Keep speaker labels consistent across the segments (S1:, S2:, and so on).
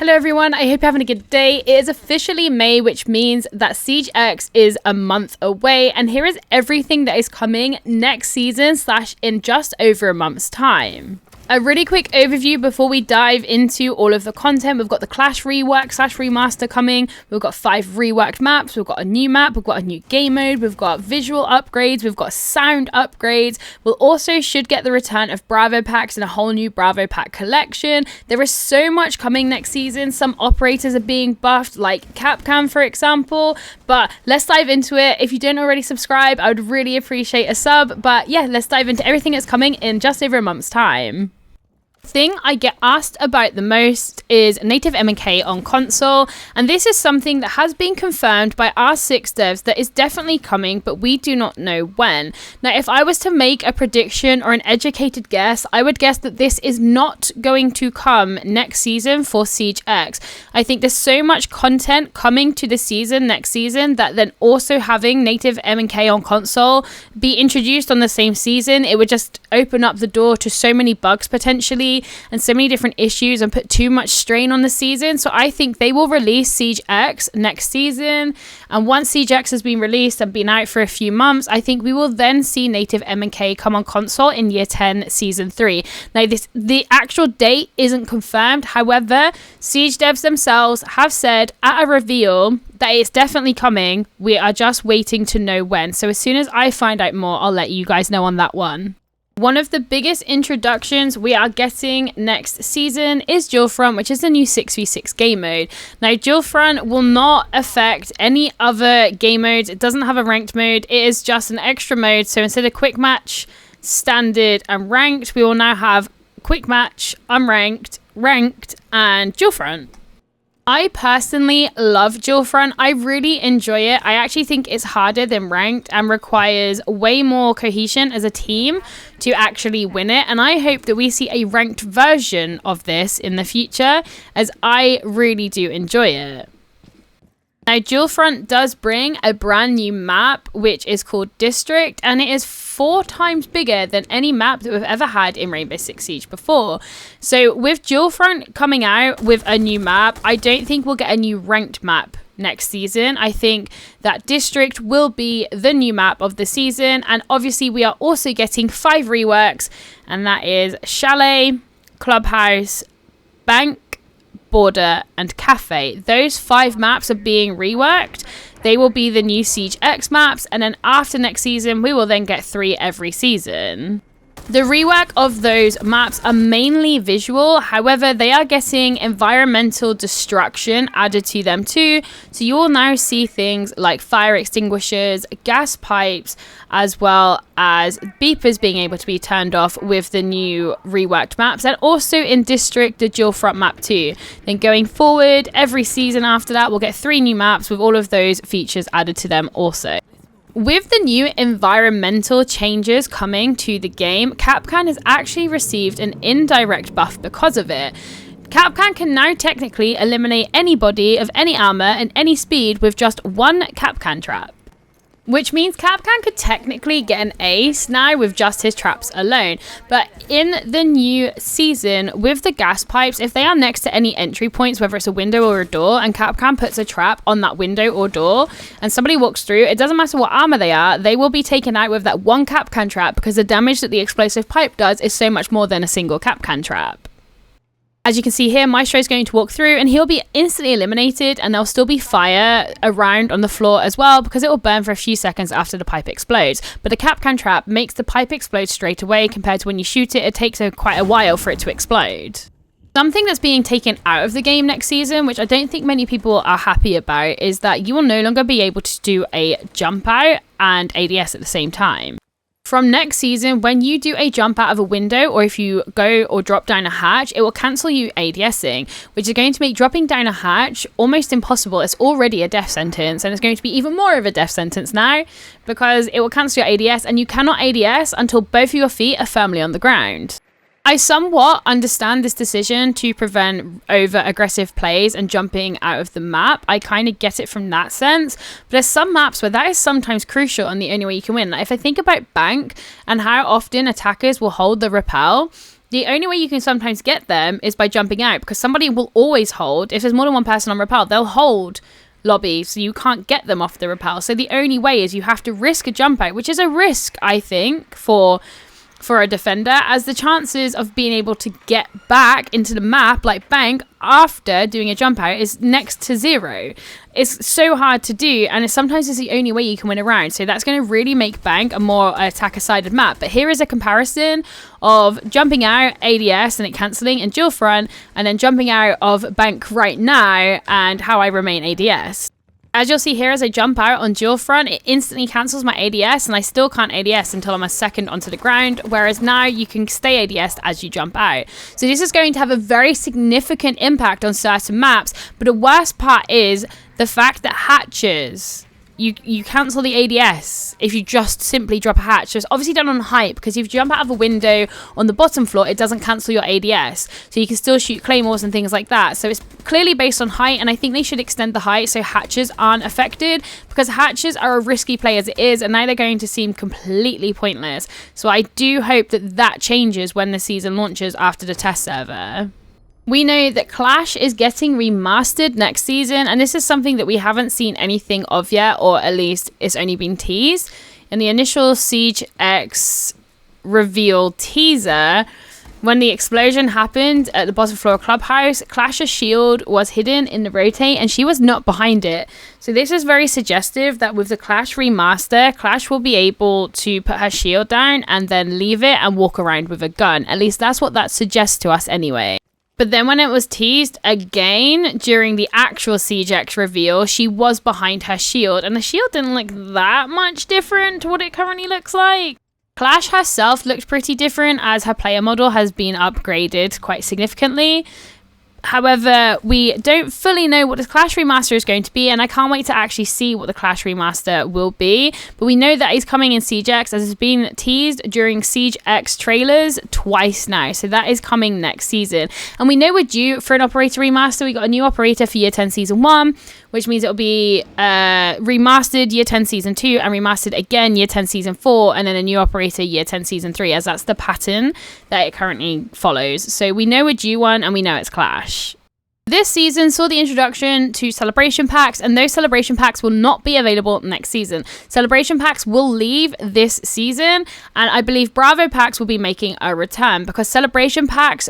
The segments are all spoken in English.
S1: Hello everyone, I hope you're having a good day. It is officially May, which means that Siege X is a month away, and here is everything that is coming next season / in just over a month's time. A really quick overview before we dive into all of the content. We've got the Clash rework / remaster coming. We've got 5 reworked maps. We've got a new map. We've got a new game mode. We've got visual upgrades. We've got sound upgrades. We'll also should get the return of Bravo packs and a whole new Bravo pack collection. There is so much coming next season. Some operators are being buffed, like Capan, for example. But let's dive into it. If you don't already subscribe, I would really appreciate a sub. But yeah, let's dive into everything that's coming in just over a month's time. Thing I get asked about the most is native M&K on console, and this is something that has been confirmed by R6 devs that is definitely coming, but we do not know when. Now, if I was to make a prediction or an educated guess, I would guess that this is not going to come next season for Siege X. I think there's so much content coming to the season next season that then also having native M&K on console be introduced on the same season, it would just open up the door to so many bugs potentially and so many different issues and put too much strain on the season. So I think they will release Siege X next season, and once Siege X has been released and been out for a few months, I think we will then see native M&K come on console in year 10 season 3. Now the actual date isn't confirmed, however Siege devs themselves have said at a reveal that it's definitely coming. We are just waiting to know when, so as soon as I find out more, I'll let you guys know on that one. One of the biggest introductions we are getting next season is Dual Front, which is the new 6v6 game mode. Now, Dual Front will not affect any other game modes. It doesn't have a ranked mode. It is just an extra mode. So instead of quick match, standard, and ranked, we will now have quick match, unranked, ranked, and Dual Front. I personally love Dual Front. I really enjoy it. I actually think it's harder than ranked and requires way more cohesion as a team to actually win it. And I hope that we see a ranked version of this in the future, as I really do enjoy it. Now, Dual Front does bring a brand new map, which is called District, and it is 4 times bigger than any map that we've ever had in Rainbow Six Siege before. So with Dual Front coming out with a new map, I don't think we'll get a new ranked map next season. I think that District will be the new map of the season, and obviously we are also getting 5 reworks, and that is Chalet, Clubhouse, Bank, Border, and Cafe. Those 5 maps are being reworked. They will be the new Siege X maps, and then after next season we will then get 3 every season. The rework of those maps are mainly visual, however they are getting environmental destruction added to them too, so you will now see things like fire extinguishers, gas pipes, as well as beepers being able to be turned off with the new reworked maps, and also in District the Dual Front map too. Then going forward, every season after that we'll get 3 new maps with all of those features added to them also. With the new environmental changes coming to the game, Capan has actually received an indirect buff because of it. Capan can now technically eliminate anybody of any armor and any speed with just 1 Capan trap, which means Capan could technically get an ace now with just his traps alone. But in the new season, with the gas pipes, if they are next to any entry points, whether it's a window or a door, and Capan puts a trap on that window or door, and somebody walks through, it doesn't matter what armor they are, they will be taken out with that 1 Capan trap, because the damage that the explosive pipe does is so much more than a single Capan trap. As you can see here, Maestro is going to walk through and he'll be instantly eliminated, and there'll still be fire around on the floor as well, because it will burn for a few seconds after the pipe explodes. But the Capan trap makes the pipe explode straight away, compared to when you shoot it, it takes quite a while for it to explode. Something that's being taken out of the game next season, which I don't think many people are happy about, is that you will no longer be able to do a jump out and ADS at the same time. From next season, when you do a jump out of a window, or if you go or drop down a hatch, it will cancel you ADSing, which is going to make dropping down a hatch almost impossible. It's already a death sentence, and it's going to be even more of a death sentence now, because it will cancel your ADS, and you cannot ADS until both of your feet are firmly on the ground. I somewhat understand this decision to prevent over-aggressive plays and jumping out of the map. I kind of get it from that sense. But there's some maps where that is sometimes crucial and the only way you can win. Like if I think about Bank and how often attackers will hold the rappel, The only way you can sometimes get them is by jumping out, because somebody will always hold. If there's more than one person on rappel, they'll hold lobby, so you can't get them off the rappel. So the only way is you have to risk a jump out, which is a risk, I think, for a defender, as the chances of being able to get back into the map like Bank after doing a jump out is next to zero. It's so hard to do, and sometimes it's the only way you can win a round. So that's going to really make Bank a more attacker-sided map. But here is a comparison of jumping out, ADS, and it cancelling, and dual front, and then jumping out of Bank right now, and how I remain ADS. As you'll see here, as I jump out on dual front, it instantly cancels my ADS, and I still can't ADS until I'm a second onto the ground, whereas now you can stay ADS as you jump out. So this is going to have a very significant impact on certain maps, but the worst part is the fact that hatches, you cancel the ADS if you just simply drop a hatch. So it's obviously done on height, because if you jump out of a window on the bottom floor, it doesn't cancel your ADS. So you can still shoot claymores and things like that. So it's clearly based on height, and I think they should extend the height so hatches aren't affected, because hatches are a risky play as it is, and now they're going to seem completely pointless. So I do hope that that changes when the season launches after the test server. We know that Clash is getting remastered next season, and this is something that we haven't seen anything of yet, or at least it's only been teased. In the initial Siege X reveal teaser, when the explosion happened at the bottom floor clubhouse, Clash's shield was hidden in the rotate, and she was not behind it. So this is very suggestive that with the Clash remaster, Clash will be able to put her shield down and then leave it and walk around with a gun. At least that's what that suggests to us anyway. But then when it was teased again during the actual Siege X reveal, she was behind her shield, and the shield didn't look that much different to what it currently looks like. Clash herself looked pretty different, as her player model has been upgraded quite significantly. However, we don't fully know what the Clash remaster is going to be, and I can't wait to actually see what the Clash remaster will be. But we know that it's coming in Siege X, as it's been teased during Siege X trailers twice now. So that is coming next season. And we know we're due for an operator remaster. We got a new operator for Year 10 Season 1, which means it'll be remastered Year 10 Season 2 and remastered again Year 10 Season 4, and then a new operator Year 10 Season 3, as that's the pattern that it currently follows. So we know we're due one, and we know it's Clash. This season saw the introduction to celebration packs, and those celebration packs will not be available next season. Celebration packs will leave this season, and I believe Bravo packs will be making a return, because celebration packs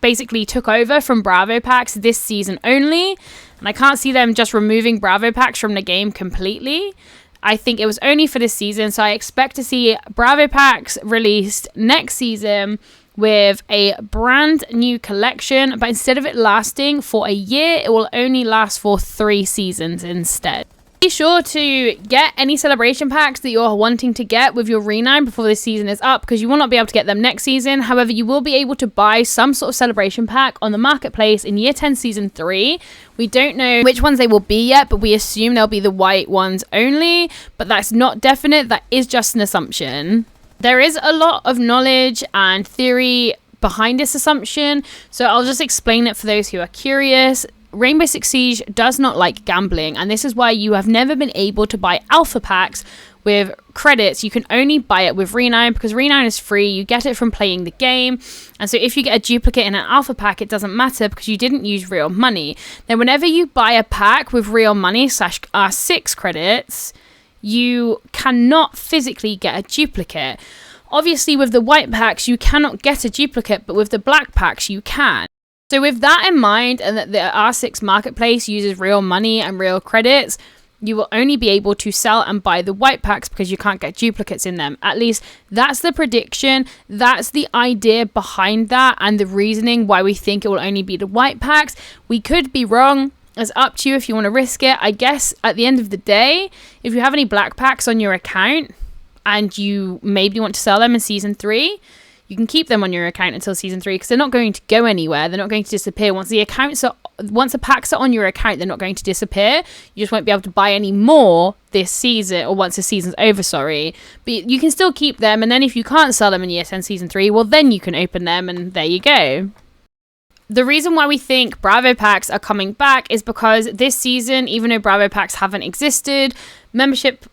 S1: basically took over from Bravo packs this season only, and I can't see them just removing Bravo packs from the game completely. I think it was only for this season, so I expect to see Bravo packs released next season with a brand new collection, but instead of it lasting for a year, it will only last for 3 seasons instead. Be sure to get any celebration packs that you're wanting to get with your renown before this season is up, because you will not be able to get them next season. However, you will be able to buy some sort of celebration pack on the marketplace in Year 10 Season 3. We don't know which ones they will be yet, but we assume they'll be the white ones only, but that's not definite. That is just an assumption. There is a lot of knowledge and theory behind this assumption, so I'll just explain it for those who are curious. Rainbow Six Siege does not like gambling, and this is why you have never been able to buy alpha packs with credits. You can only buy it with renown, because renown is free. You get it from playing the game, and so if you get a duplicate in an alpha pack, it doesn't matter because you didn't use real money. Now, whenever you buy a pack with real money / R6 credits, you cannot physically get a duplicate. Obviously, with the white packs, you cannot get a duplicate, but with the black packs, you can. So with that in mind, and that the R6 marketplace uses real money and real credits, you will only be able to sell and buy the white packs because you can't get duplicates in them. At least that's the prediction. That's the idea behind that, and the reasoning why we think it will only be the white packs. We could be wrong. It's up to you if you want to risk it. I guess at the end of the day, if you have any black packs on your account and you maybe want to sell them in Season 3, you can keep them on your account until Season 3, because they're not going to go anywhere. They're not going to disappear. Once the packs are on your account, they're not going to disappear. You just won't be able to buy any more this season, or once the season's over, sorry. But you can still keep them, and then if you can't sell them in Year 10 Season 3, well, then you can open them, and there you go. The reason why we think Bravo packs are coming back is because this season, even though Bravo packs haven't existed, membership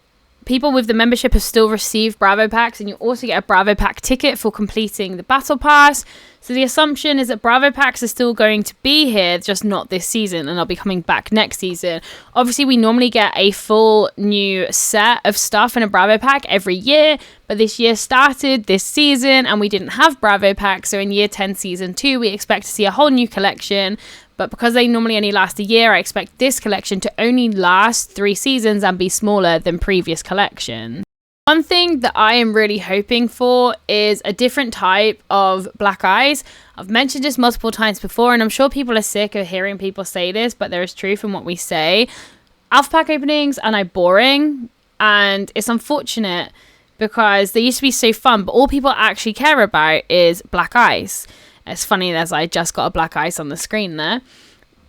S1: people with the membership have still received Bravo packs, and you also get a Bravo pack ticket for completing the battle pass. So the assumption is that Bravo packs are still going to be here, just not this season, and they'll be coming back next season. Obviously, we normally get a full new set of stuff in a Bravo pack every year, but this year started this season and we didn't have Bravo packs. So in year 10 season 2, we expect to see a whole new collection. But because they normally only last a year, I expect this collection to only last 3 seasons and be smaller than previous collections. One thing that I am really hoping for is a different type of black eyes. I've mentioned this multiple times before, and I'm sure people are sick of hearing people say this, but there is truth in what we say. Alpha pack openings are now boring, and it's unfortunate because they used to be so fun, but all people actually care about is black ice. It's funny, there's I just got a black ice on the screen there.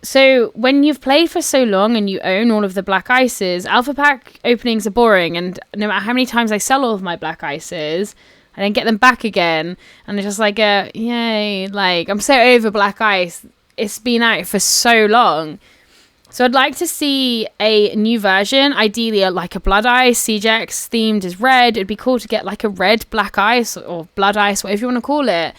S1: So when you've played for so long and you own all of the black ices, alpha pack openings are boring, and no matter how many times I sell all of my black ices, I then get them back again, and it's just like yay, like I'm so over black ice. It's been out for so long. So I'd like to see a new version, ideally like a blood ice. Siege X themed as red. It'd be cool to get like a red black ice or blood ice, whatever you want to call it,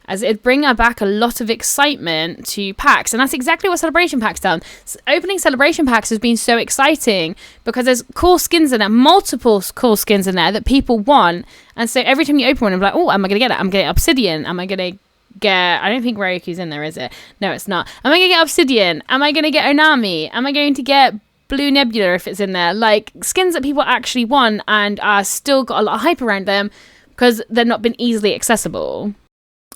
S1: as it'd bring back a lot of excitement to packs. And that's exactly what Celebration Packs done. Opening Celebration Packs has been so exciting because there's cool skins in there, multiple cool skins in there that people want. And so every time you open one, I'm like, oh, am I going to get it? I'm getting Obsidian. Am I going to get... I don't think Ryoku's in there, is it? No, it's not. Am I going to get Obsidian? Am I going to get Onami? Am I going to get Blue Nebula if it's in there? Like, skins that people actually want and are still got a lot of hype around them because they've not been easily accessible.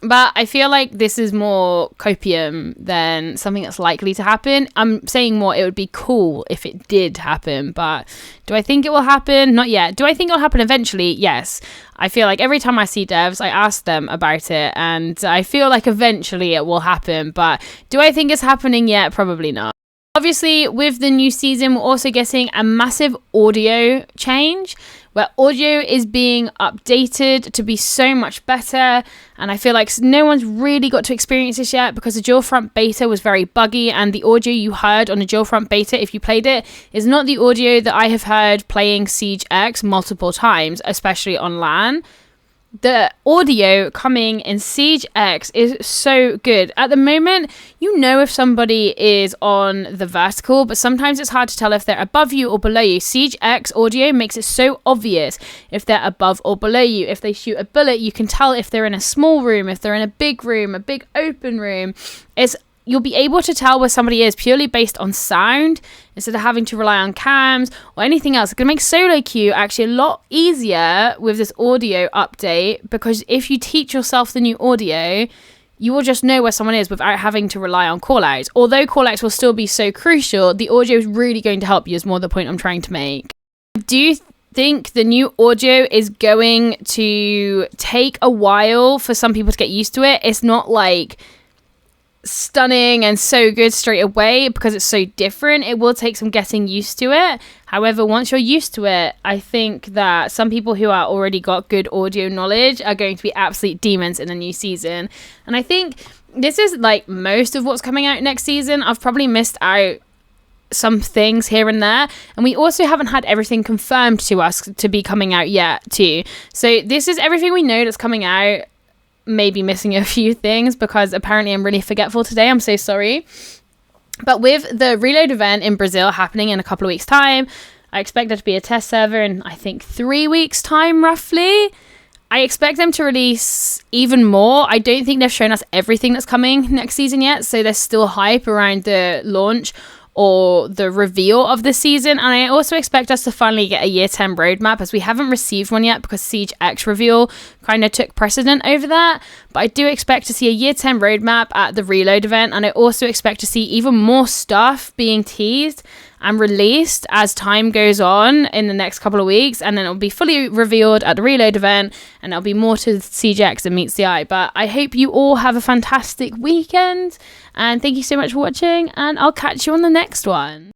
S1: But I feel like this is more copium than something that's likely to happen. I'm saying more, it would be cool if it did happen. But do I think it will happen? Not yet. Do I think it'll happen eventually? Yes. I feel like every time I see devs, I ask them about it. And I feel like eventually it will happen. But do I think it's happening yet? Probably not. Obviously, with the new season, we're also getting a massive audio change where audio is being updated to be so much better. And I feel like no one's really got to experience this yet because the dual front beta was very buggy, and the audio you heard on the dual front beta, if you played it, is not the audio that I have heard playing Siege X multiple times, especially on LAN. The audio coming in Siege X is so good. At the moment, you know if somebody is on the vertical, but sometimes it's hard to tell if they're above you or below you. Siege X audio makes it so obvious if they're above or below you. If they shoot a bullet, you can tell if they're in a small room, if they're in a big open room. You'll be able to tell where somebody is purely based on sound instead of having to rely on cams or anything else. It's going to make solo queue actually a lot easier with this audio update, because if you teach yourself the new audio, you will just know where someone is without having to rely on callouts. Although callouts will still be so crucial, the audio is really going to help you, is more the point I'm trying to make. Do you think the new audio is going to take a while for some people to get used to it? It's not like stunning and so good straight away because it's so different. It will take some getting used to it. However, once you're used to it, I think that some people who are already got good audio knowledge are going to be absolute demons in the new season. And I think this is like most of what's coming out next season. I've probably missed out some things here and there, and we also haven't had everything confirmed to us to be coming out yet too. So this is everything we know that's coming out. Maybe missing a few things because apparently I'm really forgetful today. I'm so sorry. But with the Reload event in Brazil happening in a couple of weeks' time, I expect there to be a test server in, I think, 3 weeks' time, roughly. I expect them to release even more. I don't think they've shown us everything that's coming next season yet, so there's still hype around the launch or the reveal of the season. And I also expect us to finally get a year 10 roadmap, as we haven't received one yet because Siege X reveal kind of took precedent over that. But I do expect to see a year 10 roadmap at the Reload event, and I also expect to see even more stuff being teased and released as time goes on in the next couple of weeks, and then it'll be fully revealed at the Reload event, and there'll be more to Siege X than meets the eye. But I hope you all have a fantastic weekend, and thank you so much for watching, and I'll catch you on the next one.